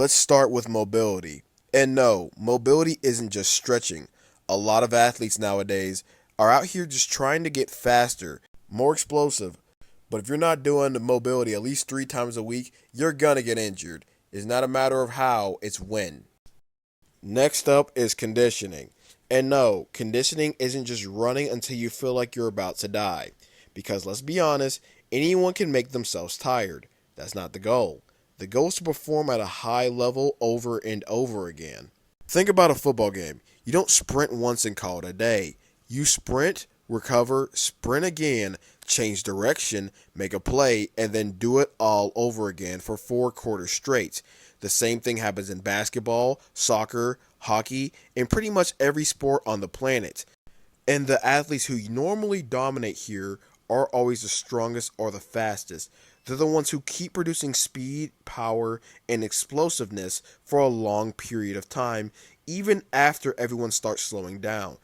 Let's start with mobility. And no, mobility isn't just stretching. A lot of athletes nowadays are out here just trying to get faster, more explosive. But if you're not doing the mobility at least 3 times a week, you're gonna get injured. It's not a matter of how, it's when. Next up is conditioning. And no, conditioning isn't just running until you feel like you're about to die. Because let's be honest, anyone can make themselves tired. That's not the goal. The goal is to perform at a high level over and over again. Think about a football game. You don't sprint once and call it a day. You sprint, recover, sprint again, change direction, make a play, and then do it all over again for 4 quarters straight. The same thing happens in basketball, soccer, hockey, and pretty much every sport on the planet. And the athletes who normally dominate here are always the strongest or the fastest. They're the ones who keep producing speed, power, and explosiveness for a long period of time, even after everyone starts slowing down.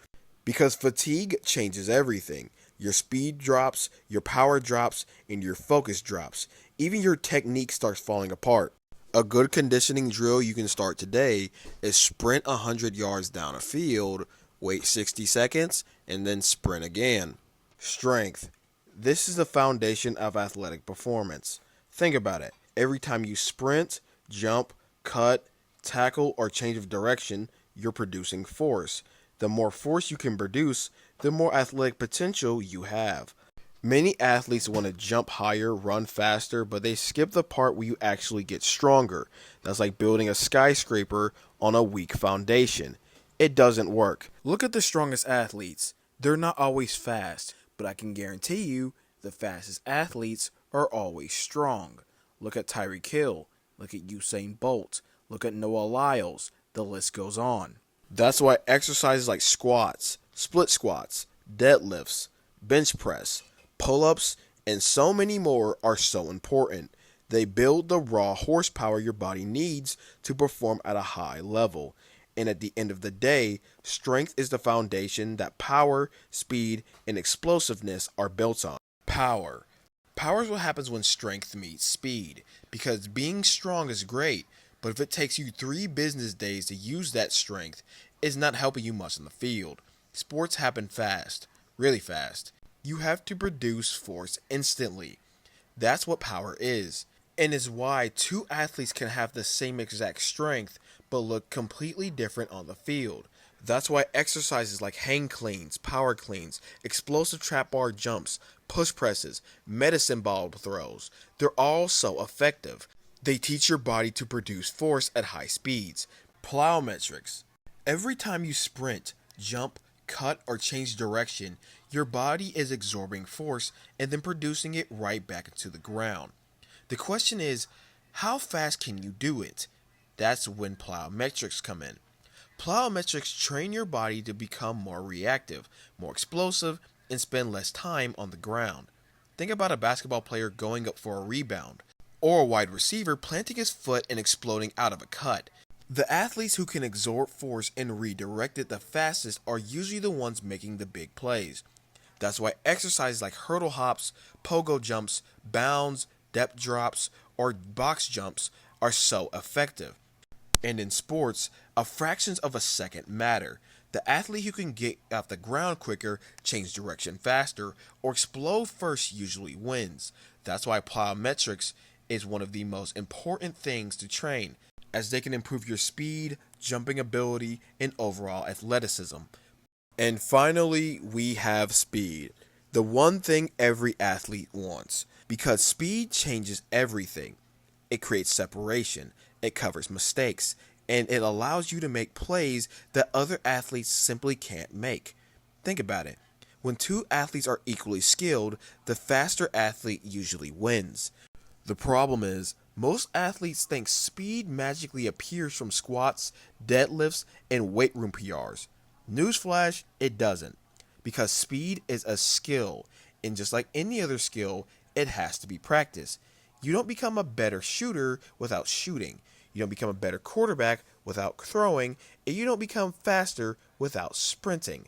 Because fatigue changes everything. Your speed drops, your power drops, and your focus drops. Even your technique starts falling apart. A good conditioning drill you can start today is sprint 100 yards down a field, wait 60 seconds, and then sprint again. Strength. This is the foundation of athletic performance. Think about it. Every time you sprint, jump, cut, tackle, or change of direction, you're producing force. The more force you can produce, the more athletic potential you have. Many athletes want to jump higher, run faster, but they skip the part where you actually get stronger. That's like building a skyscraper on a weak foundation. It doesn't work. Look at the strongest athletes. They're not always fast, but I can guarantee you the fastest athletes are always strong. Look at Tyreek Hill. Look at Usain Bolt. Look at Noah Lyles. The list goes on. That's why exercises like squats, split squats, deadlifts, bench press, pull-ups, and so many more are so important. They build the raw horsepower your body needs to perform at a high level. And at the end of the day, strength is the foundation that power, speed, and explosiveness are built on. Power. Power is what happens when strength meets speed. Because being strong is great, but if it takes you 3 business days to use that strength, it's not helping you much in the field. Sports happen fast, really fast. You have to produce force instantly. That's what power is, and is why 2 athletes can have the same exact strength but look completely different on the field. That's why exercises like hang cleans, power cleans, explosive trap bar jumps, push presses, medicine ball throws, they're all so effective. They teach your body to produce force at high speeds. Plyometrics. Every time you sprint, jump, cut, or change direction, your body is absorbing force and then producing it right back into the ground. The question is, how fast can you do it? That's when plyometrics come in. Plyometrics train your body to become more reactive, more explosive, and spend less time on the ground. Think about a basketball player going up for a rebound, or a wide receiver planting his foot and exploding out of a cut. The athletes who can absorb force and redirect it the fastest are usually the ones making the big plays. That's why exercises like hurdle hops, pogo jumps, bounds, depth drops, or box jumps are so effective. And in sports, a fractions of a second matter. The athlete who can get off the ground quicker, change direction faster, or explode first usually wins. That's why plyometrics is one of the most important things to train, as they can improve your speed, jumping ability, and overall athleticism. And finally, we have speed. The one thing every athlete wants. Because speed changes everything. It creates separation, it covers mistakes, and it allows you to make plays that other athletes simply can't make. Think about it. When 2 athletes are equally skilled, the faster athlete usually wins. The problem is, most athletes think speed magically appears from squats, deadlifts, and weight room PRs. Newsflash, it doesn't. Because speed is a skill, and just like any other skill, it has to be practiced. You don't become a better shooter without shooting. You don't become a better quarterback without throwing, and you don't become faster without sprinting.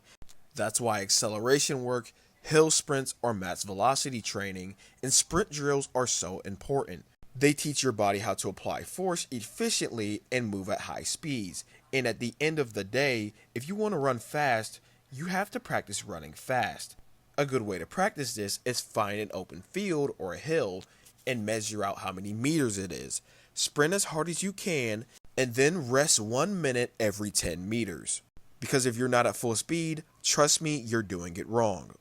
That's why acceleration work, hill sprints, or max velocity training, and sprint drills are so important. They teach your body how to apply force efficiently and move at high speeds. And at the end of the day, if you want to run fast, you have to practice running fast. A good way to practice this is find an open field or a hill and measure out how many meters it is. Sprint as hard as you can and then rest 1 minute every 10 meters. Because if you're not at full speed, trust me, you're doing it wrong.